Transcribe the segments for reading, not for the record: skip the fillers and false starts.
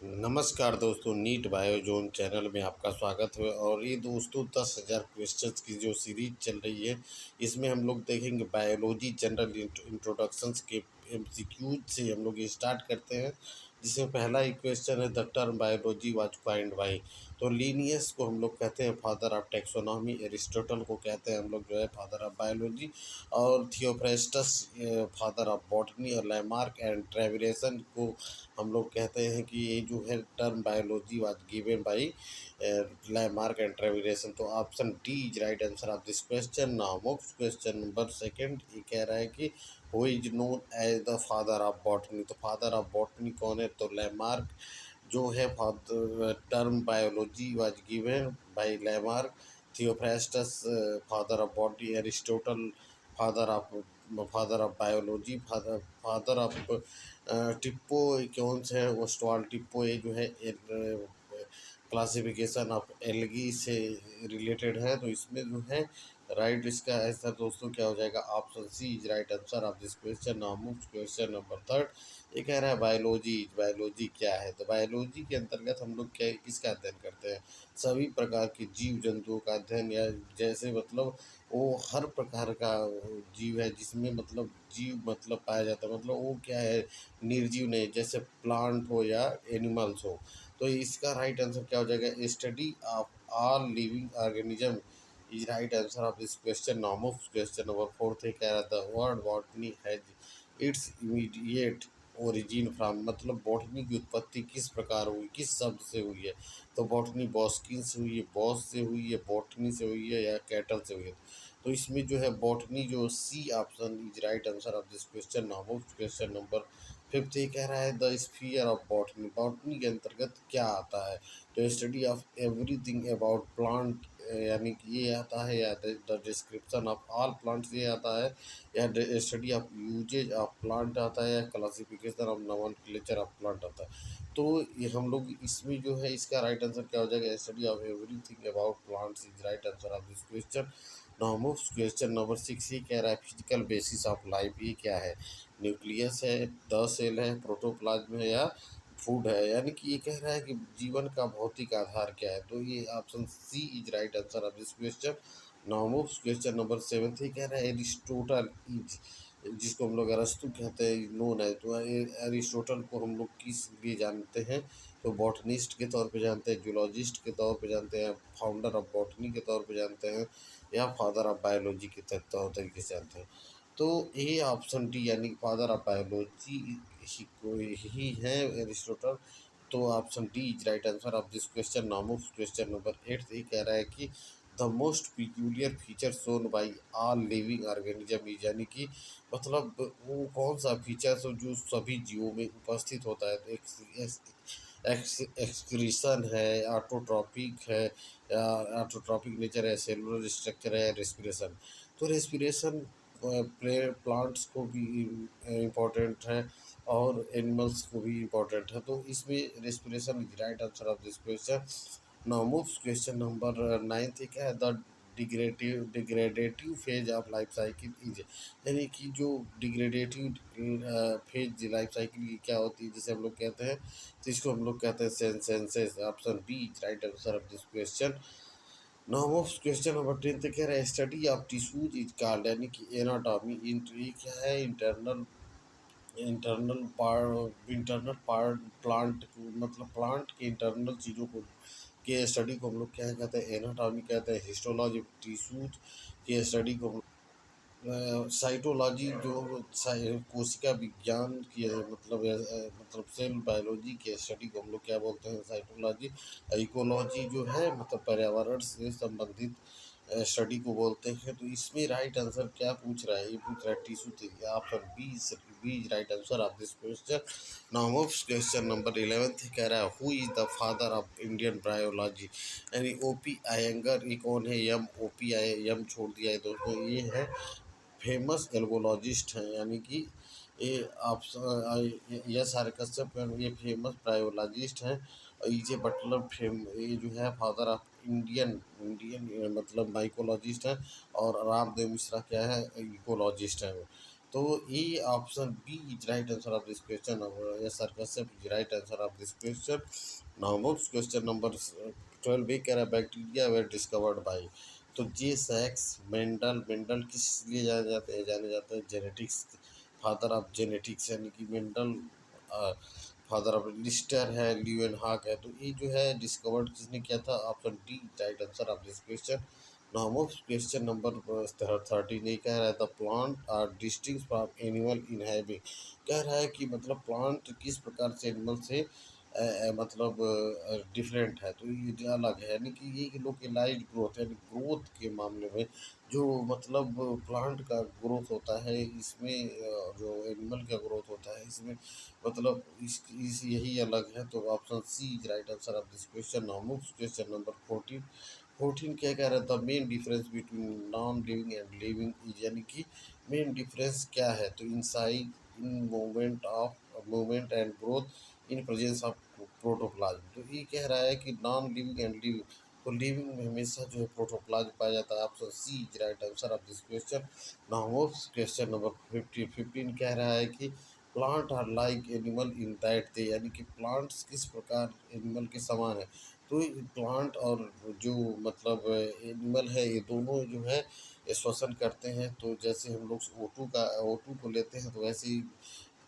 नमस्कार दोस्तों, NEET bio zone channel में आपका स्वागत है। और ये दोस्तों 10,000 क्वेश्चंस की जो सीरीज चल रही है, इसमें हम लोग देखेंगे बायोलॉजी जनरल इंट्रोडक्शंस के एमसीक्यूज से हम लोग ये स्टार्ट करते हैं। जिसमें पहला ही क्वेश्चन है, the term biology was coined bye. तो लीनियस को हम लोग कहते हैं फादर ऑफ टेक्सोनॉमी, एरिस्टोटल को कहते हैं हम लोग जो है फादर ऑफ बायोलॉजी, और थियोफ्रेस्टस फादर ऑफ बॉटनी, और लैमार्क एंड ट्रेविरेसन को हम लोग कहते हैं कि ये जो है term biology was given by Lamarck and Treviranus. तो option D is right answer of this question. Now next question number second, ये कह रहा है कि who is known as the father of botany. तो फादर ऑफ बॉटनी कौन है? तो लैमार्क जो है। Father term biology was given by Lamarck, Theophrastus father of botany, Aristotle father of biology, father of टिप्पो कौन सा है? वो स्टॉल टिप्पो ये जो है क्लासिफिकेशन ऑफ एल्गी से रिलेटेड है। तो इसमें जो है राइट इसका आंसर दोस्तों क्या हो जाएगा? Option C is right answer of this question. Now move question number third, ये कह रहा है बायोलॉजी। बायोलॉजी क्या है? तो बायोलॉजी के अंतर्गत हम लोग क्या किसका अध्ययन करते हैं? सभी प्रकार के जीव जंतुओं का अध्ययन, या जैसे मतलब वो हर प्रकार का जीव है जिसमें मतलब जीव मतलब पाया जाता है, मतलब वो क्या है, निर्जीव नहीं, जैसे प्लांट हो या एनिमल्स हो। तो इसका राइट आंसर क्या हो जाएगा? Study of all living organism is right answer of this question. नाम ऑफ क्वेश्चन नंबर फोर्थ है, कह रहा था word botany has its immediate origin from. मतलब बॉटनी की उत्पत्ति किस प्रकार हुई, किस शब्द से हुई है? तो बॉटनी बॉस्किन से हुई है, बॉस से हुई है, बॉटनी से हुई है, या कैटल से हुई है? तो इसमें जो है बॉटनी, जो C option is right answer of this question. Now next question number fifth, ये कह रहा है the sphere of botany. Botany के अंतर्गत क्या आता है? तो study of everything about plant, यानी कि ये आता है, या the description of all plants ये आता है, या study of uses of plant आता है, या classification of nomenclature of plant आता है? तो ये हम लोग इसमें जो है इसका राइट आंसर क्या हो जाएगा? Study of everything about plants is right answer of this question. Now move question number six, ये कह रहा है फिजिकल बेसिस ऑफ लाइफ ये क्या है? न्यूक्लियस है, द सेल है, प्रोटोप्लाज्म है, या फूड है? यानी कि ये कह रहा है कि जीवन का भौतिक आधार क्या है? तो ये option C is right answer of this question. Now move question number seven, ये कह रहा है एरिस्टोटल इज, जिसको हम लोग अरस्तु कहते हैं, नोन है। तो एरिस्टोटल को हम लोग किस लिए जानते हैं? तो बॉटनिस्ट के तौर पे जानते हैं, जूलॉजिस्ट के तौर पे जानते हैं, फाउंडर ऑफ बॉटनी के तौर पे जानते हैं, या फादर ऑफ बायोलॉजी के तौर तरीके से जानते हैं? तो ये ऑप्शन डी यानी फादर ऑफ बायोलॉजी ही को ही है एरिस्टोटल। तो option D is right answer of this question. नाम ऑफ क्वेश्चन नंबर एट, ये कह रहा है कि the most peculiar feature shown by all living organism is, यानी कि मतलब वो कौन सा फीचर है जो सभी जीवों में उपस्थित होता है? तो एक्सक्रीशन है, ऑटोट्रॉपिक है, ऑटोट्रॉपिक नेचर है, सेलुलर स्ट्रक्चर है, रेस्पिरेशन। तो रेस्पिरेशन प्लांट्स को भी इम्पोर्टेंट है, और एनिमल्स को भी इम्पोर्टेंट है। तो इसमें respiration is right answer of this question. Now move question number ninth, क्या है? The degradative phase of life cycle is, यानी कि जो डिग्रेडेटिव फेज लाइफ साइकिल की क्या होती है, जिसे हम लोग कहते हैं, तो इसको हम लोग कहते हैं senses. Option B is right answer of this question. Now of question number 10 कह रहा है study of tissues is called, यानी कि एनाटॉमी। ये क्या है? इंटरनल पार्ट प्लांट, मतलब प्लांट के इंटरनल चीज़ों को के स्टडी को हम लोग क्या कहते हैं? एनाटॉमी कहते हैं। हिस्टोलॉजी टिश्यूज के स्टडी को साइटोलॉजी, जो कोशिका विज्ञान की मतलब सेल बायोलॉजी के स्टडी को हम लोग क्या बोलते हैं? साइटोलॉजी। इकोलॉजी जो है मतलब पर्यावरण से संबंधित स्टडी को बोलते हैं। तो इसमें राइट आंसर क्या पूछ रहा है? ये पूछ रहा है tissue therapy. Option B is right answer of this question. Now of question number 11 कह रहा है who is the father of Indian biology, यानी ओपी आयंगर। ये कौन है? ओपी एम छोड़ दिया है दोस्तों, ये है फेमस एल्गोलॉजिस्ट हैं, यानी कि ये आप यस आर कश्यप, ये फेमस बायोलॉजिस्ट हैं। और इजे बटलर ये जो है फादर ऑफ इंडियन मतलब माइकोलॉजिस्ट हैं। और रामदेव मिश्रा क्या है? इकोलॉजिस्ट हैं। तो ये option B is right answer of this question. Yes sir, Kashyap is right answer of this question. Now moves question number 12 भी कह रहा है बैक्टीरिया वेर डिस्कवर्ड बाई। तो जे सैक्स मेंडल, मेंडल किस लिए जाने जाते हैं जेनेटिक्स, फादर ऑफ जेनेटिक्स, यानी कि मेंडल फादर ऑफ लिस्टर है, ल्यूएनहाक है। तो ये जो है डिस्कवर्ड किसने किया था, option D right answer of this question. Now question number 13 ये कह रहा है the plant are distinct from animal in habit. कह रहा है कि मतलब प्लांट किस प्रकार से एनिमल से मतलब डिफरेंट है, तो ये जो अलग है, यानी कि ये लोकेलाइज ग्रोथ, यानी ग्रोथ के मामले में जो मतलब प्लांट का ग्रोथ होता है, इसमें जो एनिमल का ग्रोथ होता है इसमें मतलब इस यही अलग है। तो option C is right answer of this question. Now moves question number 14 क्या कह रहा था, main difference between non living and living is, यानी कि मेन डिफरेंस क्या है, तो in size, in movement and growth, in presence of protoplasm. तो ये कह रहा है कि नॉन लिविंग एंड लिविंग, तो लिविंग में हमेशा जो है प्रोटोप्लाज्म पाया जाता है। Option C is right answer of this question. Now question number 15 कह रहा है कि plant are like animal in that they, यानी कि प्लांट्स किस प्रकार एनिमल के समान है। तो प्लांट और जो मतलब एनिमल है, ये दोनों जो है श्वसन करते हैं। तो जैसे हम लोग O2 को लेते हैं, तो वैसे ही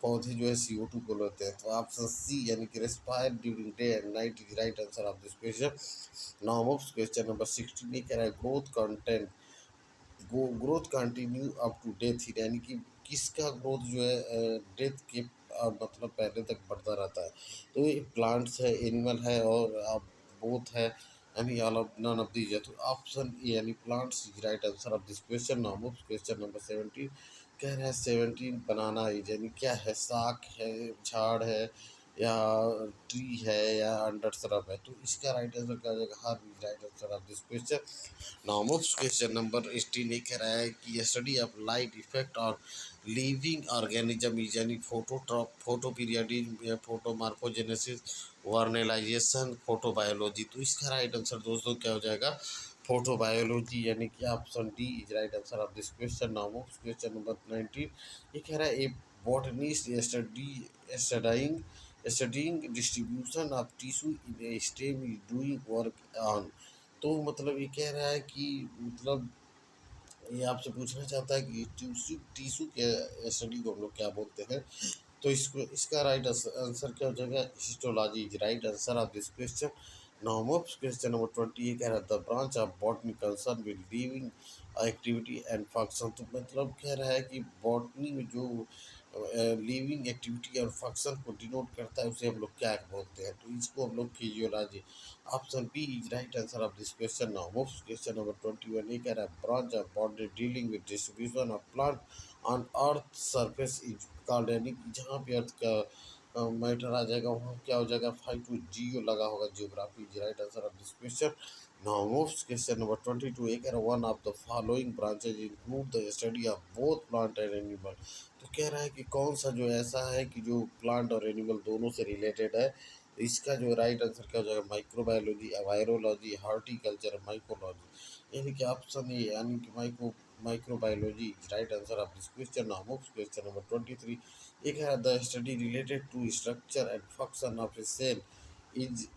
पौधे जो है CO2 को लेते हैं। तो ऑप्शन सी यानी कि respire during day and night is right answer of this question. Now question number 16 ये कह रहा है growth continue up to death, यानी कि किसका ग्रोथ जो है डेथ के मतलब पहले तक बढ़ता रहता है। तो ये प्लांट्स है, एनिमल है, और बोथ है, यानी all of none of these है। तो ऑप्शन ए यानी plants is right answer of this question. Now question number 17 कह रहा है 17 बनाना इज, यानी क्या है, साख है, झाड़ है, या ट्री है, या अंडर सरफ है। तो इसका राइट आंसर क्या हो जाएगा, हर right answer of this question. Now most question number 18 ये कह रहा है कि स्टडी ऑफ लाइट इफेक्ट और लिविंग ऑर्गेनिज्म इज, यानी फोटो पीरियडिज्म या photomorphogenesis, vernalization, photobiology. तो इसका राइट आंसर दोस्तों क्या हो जाएगा, फोटो बायोलॉजी, यानी कि option D is right answer of this question. Now most question number 19 ये कह रहा है a botanist studying studying distribution of tissue in a stem is doing work on. तो मतलब ये कह रहा है कि मतलब ये आपसे पूछना चाहता है कि टिश्यू टिश्यू के स्टडी को हम लोग क्या बोलते हैं। तो इसको इसका राइट आंसर क्या हो जाएगा, histology is right answer of this question. Now most question number 20 ये कह रहा है the branch of botany concern with living activity and function. तो मतलब कह रहा है कि बॉटनी में जो लिविंग एक्टिविटी और फंक्शन को डिनोट करता है उसे हम लोग क्या बोलते हैं, तो इसको हम लोग physiology. Option B is right answer of this question. Now most question number 21 ये कह रहा है branch of body dealing with distribution of plant on earth surface is called, यानी कि जहाँ पे अर्थ का मैटर आ जाएगा वहाँ क्या हो जाएगा, 5 to 0 लगा होगा, geography is right answer of this question. Now most question number 22 ये कह रहा है one of the following branches include the study of both plant and animal. तो कह रहा है कि कौन सा जो ऐसा है कि जो प्लांट और एनिमल दोनों से रिलेटेड है। तो इसका जो राइट आंसर क्या हो जाएगा, माइक्रोबायोलॉजी, वायरोलॉजी, हॉर्टिकल्चर, माइकोलॉजी, यानी कि ऑप्शन ए यानी कि microbiology is right answer of this question. Now next question number 23 एक है the study related to structure and function of a cell is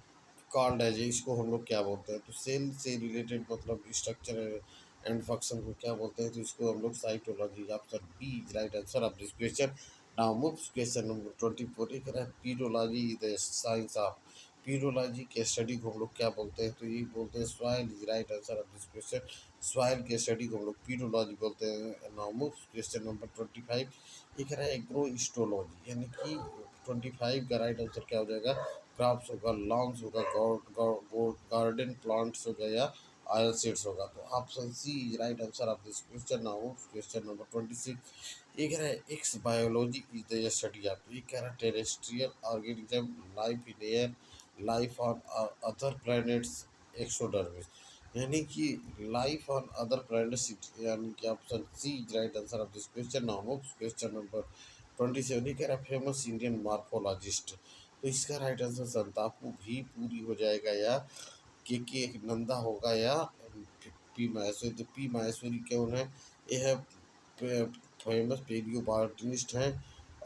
called as, इसको हम लोग क्या बोलते हैं, तो सेल से रिलेटेड मतलब स्ट्रक्चर एंड फंक्शन को क्या बोलते हैं, तो इसको हम लोग cytology, option B is right answer of this question. Now moves question number 24 एक है pedology is the science of, pedology के स्टडी को हम लोग क्या बोलते हैं, तो ये बोलते हैं soil is right answer of this question. Soil के स्टडी को हम लोग पीडोलॉजी बोलते हैं। नाउ मूव्स क्वेश्चन नंबर 25 एक है एग्रोइस्टोलॉजी, यानी कि 25 का राइट आंसर क्या हो जाएगा, क्रॉप्स होगा, लॉन्ग्स होगा, गार्डन प्लांट्स होगा, या ऑयल सीड्स होगा। तो option C is right answer of this question. Now question number 26 ये कह रहा है exobiology is the study of, ये कह रहा है terrestrial organism, life in air, life on other planets, exodermis, यानी कि लाइफ ऑन अदर प्लैनेट्स, यानी कि option C is right answer of this question. Now question number 27 ये कह रहा है फेमस इंडियन मार्फोलॉजिस्ट। तो इसका राइट आंसर संतापू भी पूरी हो जाएगा, या के नंदा होगा, या पी माहेश्वरी। तो पी माहेश्वरी कौन है, ये है फेमस पेलियोबॉटनिस्ट हैं।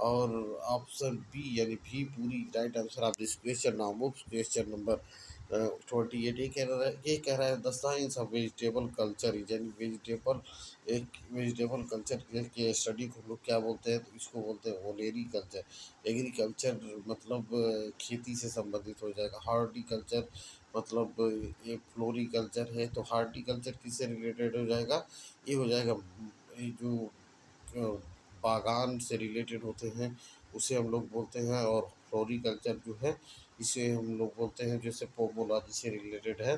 और ऑप्शन बी यानी भी पूरी right answer of this question. Now move question number 28। ये कह रहा है the science of vegetable culture यानी वेजिटेबल एक वेजिटेबल कल्चर के स्टडी को हम लोग क्या बोलते हैं, तो इसको बोलते हैं ओलेरी कल्चर। एग्रीकल्चर मतलब खेती से संबंधित हो जाएगा। हॉर्टिकल्चर मतलब ये फ्लोरिकल्चर है, तो हॉर्टिकल्चर किससे रिलेटेड हो जाएगा, ये हो जाएगा ये जो अ, बागान से रिलेटेड होते हैं उसे हम लोग बोलते हैं। और फ्लोरिकल्चर जो है इसे हम लोग बोलते हैं जैसे पोमोलॉजी से रिलेटेड है।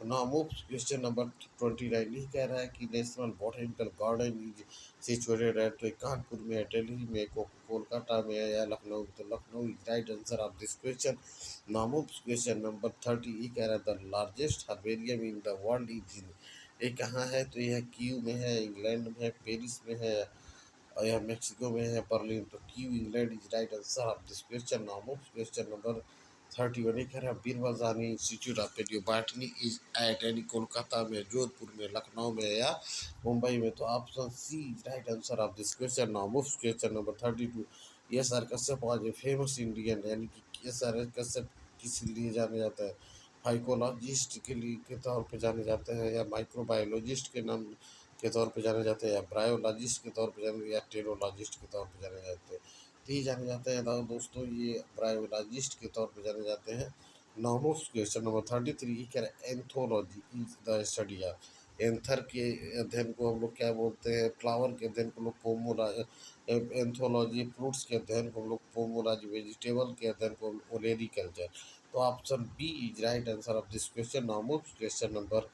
Now move question number 29। ये कह रहा है कि national botanical garden is situated at, तो कानपुर में है, दिल्ली में, कोलकाता में है या लखनऊ में, तो Lucknow is right answer of this question. Now move question number 30। ये कह रहा है the largest herbarium in the world is in, ये कहाँ है, तो यह कीव में है, इंग्लैंड में है, पेरिस में है और यह मेक्सिको में है, बर्लिन। तो Kew England is right answer of this question. Now move question number 31। ये कह रहा है Birbal Sahni institute of palaeobotany is at यानी कोलकाता में, जोधपुर में, लखनऊ में या मुंबई में, तो option C is right answer of this question. Now move question number 32। S R Kashyap as a famous Indian यानी कि एस आर कश्यप किस लिए जाने जाता है, फाइकोलॉजिस्ट के लिए के तौर पे जाने जाते हैं या माइक्रोबायोलॉजिस्ट के नाम के तौर पे जाने जाते हैं या ब्रायोलॉजिस्ट के तौर पे जाने या टेरोलॉजिस्ट के तौर पे जाने जाते हैं, तो ये जाने जाते हैं दोस्तों, ये ब्रायोलॉजिस्ट के तौर पे जाने जाते हैं। Now question number 33। ये कह रहा है anthology is the study of, anther के अध्ययन को हम लोग क्या बोलते हैं, फ्लावर के अध्ययन को लोग पोमोला, एंथोलॉजी फ्रूट्स के अध्ययन को हम लोग पोमोलॉजी, वेजिटेबल के अध्ययन को ओलेरी कल्चर। तो option B is right answer of this question. Now move question number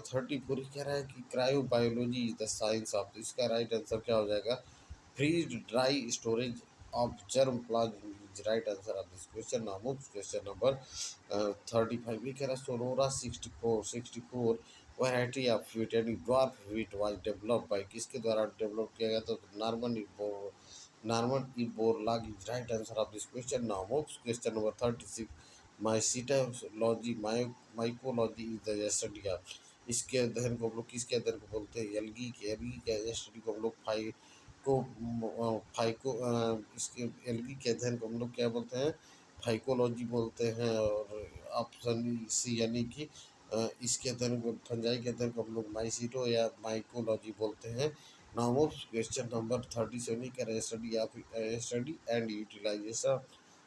34। कह रहा है कि cryobiology is the science of, इसका राइट आंसर क्या हो जाएगा, freeze dry storage of germ plasm is right answer of this question. Now move question number 35। ये कह रहा है सोनोरा 64 वैरायटी ऑफ व्हीट यानी dwarf wheat was developed by, किसके द्वारा डेवलप किया गया, तो Norman E Borlaug is right answer of this question. Now move question number 36। Mycetology mycology is the study of, इसके अध्ययन को हम लोग किसके अध्ययन को बोलते हैं, एलगी के स्टडी को हम लोग इसके एलगी के अध्ययन को हम लोग क्या बोलते हैं, फाइकोलॉजी बोलते हैं। और ऑप्शन सी यानी कि इसके अध्ययन को फंजाई के अध्ययन को हम लोग माइसीटो या माइकोलॉजी बोलते हैं। नाउ क्वेश्चन नंबर 37 का study and utilisation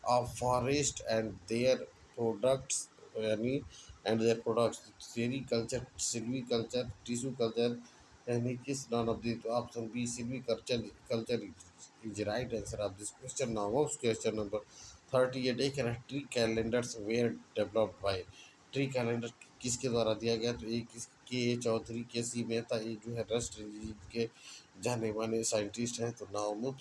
of forest and their products यानी and their products, sericulture, silviculture, tissue culture यानी किस none of the, option B silviculture is right answer of this question. Now question number 38। एक है tree calendars were developed by, tree calendar किसके द्वारा दिया गया, तो एक के ए चौधरी, के सी मेहता, ये जो है राष्ट्र के जाने माने साइंटिस्ट हैं। तो नाउ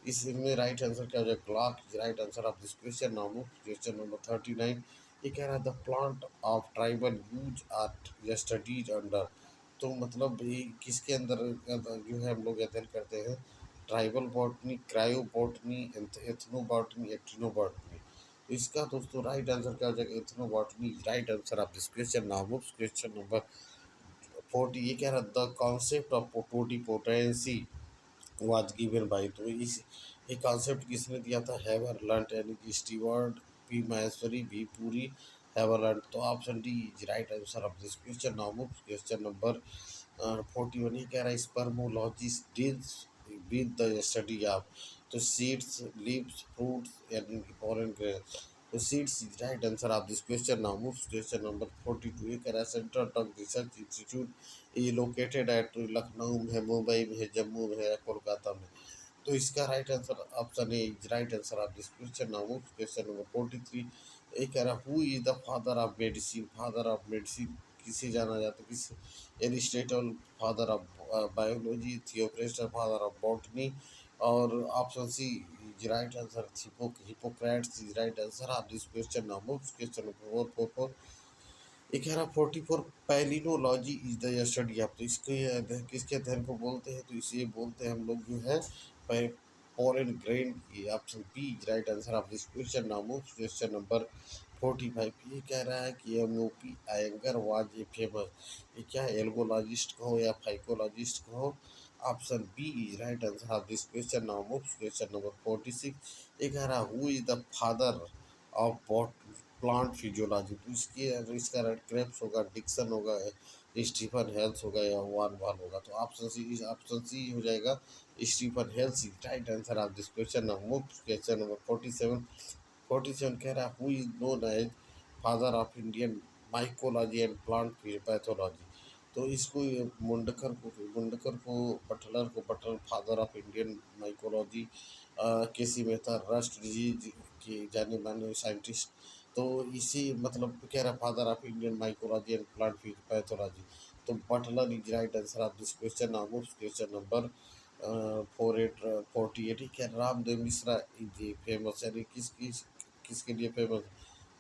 इसमें राइट आंसर क्या हो जाएगा, clock is right answer of this question. Now question number 39। ये कह रहा है the plant of tribal use are studies under, तो मतलब ये किसके अंदर जो है हम लोग अध्ययन करते हैं, tribal botany, cryo botany, ethno botany, actino, इसका दोस्तों राइट आंसर क्या हो जाएगा, ethno botany right answer of this question. Now question number 40। ये कह रहा है the concept of totipotency was given bye, तो इस ये कॉन्सेप्ट किसने दिया था, हैवरलैंड यानी कि Stewart, P Maheshwari, B Puri, Haberlandt. तो option D is right answer of this question. Now question number 41। ये कह रहा है spermologist deals with the study of, तो सीड्स, लीव्स, फ्रूट्स यानी कि फॉरेन ग्रेन, तो seeds is right answer of this question. Now question number 42। ये कह रहा है सेंट्रल ड्रग रिसर्च इंस्टीट्यूट ये लोकेटेड एट लखनऊ में है, मुंबई में है, जम्मू में है, कोलकाता में, तो इसका right answer option A is right answer of this question. Now question number 43। ये कह रहा who is the father of medicine, father of medicine किसे जाना जाता है, किस Aristotle father of biology, Theophrastus father of botany, और option C is right answer Hippocrates is right answer of this question. Now question number 444। ये कह रहा 44। Palynology is the study of, तो इसके किसके अध्ययन को बोलते हैं, तो इसे बोलते हैं हम लोग जो है फॉरेन ग्रेन की, option B is right answer of this question. Now question number 45। ये कह रहा है कि MOP. Iyengar was a famous, ये क्या है, एल्गोलॉजिस्ट कहो या फाइकोलॉजिस्ट कहो, option B is right answer of this question. Now move question number 46। ये कह रहा who is the father of plant physiology. तो इसका राइट क्रेप्स होगा, डिक्सन होगा, स्टीफन हेल्स होगा या वान वाल होगा। तो ऑप्शन सी हो जाएगा Stephen Hales is right answer of this question. Now move question number 47। 47 कह रहा है who is known as father of Indian mycology and plant pathology. तो इसको मुंडकर को Butler father of Indian mycology, K C Mehta राष्ट्र जी के जाने माने साइंटिस्ट। तो इसी मतलब कह रहा father of Indian mycology and plant pathology. तो Butler is right answer of this question. Now question number 48 क्या रामदेव मिश्रा इज फेमस, यानी किसके लिए famous?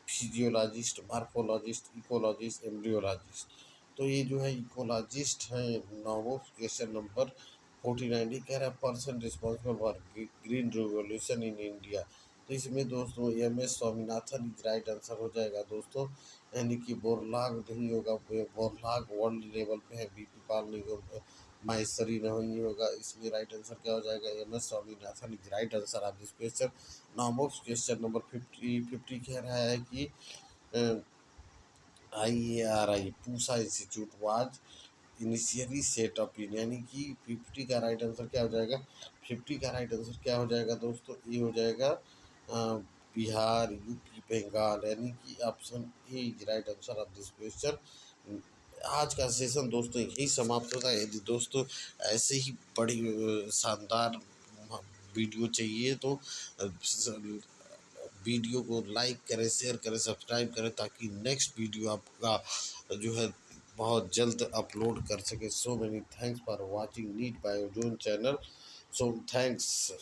Physiologist, morphologist, ecologist, embryologist. तो ये जो है इकोलॉजिस्ट है। नाउ क्वेश्चन नंबर 49 ये कह रहा है person responsible for green revolution in India. तो इसमें दोस्तों MS Swaminathan is right answer हो जाएगा दोस्तों, यानी कि बोरलाग नहीं होगा, बोरलाग वर्ल्ड लेवल पे है, BP पाल नहीं होगा, माहेश्वरी नहीं होगा। इसलिए राइट आंसर क्या हो जाएगा? MS Swaminathan is right answer of this question. Now question number 50 कह रहा है कि IARI Pusa institute was initially set up in, यानी कि 50 का राइट आंसर क्या हो जाएगा? 50 का राइट आंसर क्या हो जाएगा दोस्तों? ये हो जाएगा बिहार, UP, बंगाल, यानी कि option A is right answer of this question. आज का सेशन दोस्तों यही समाप्त होता है। यदि दोस्तों ऐसे ही बड़ी शानदार वीडियो चाहिए तो वीडियो को लाइक करें, शेयर करें, सब्सक्राइब करें, ताकि नेक्स्ट वीडियो आपका जो है बहुत जल्द अपलोड कर सके। So many thanks for watching NEET bio zone channel. So thanks.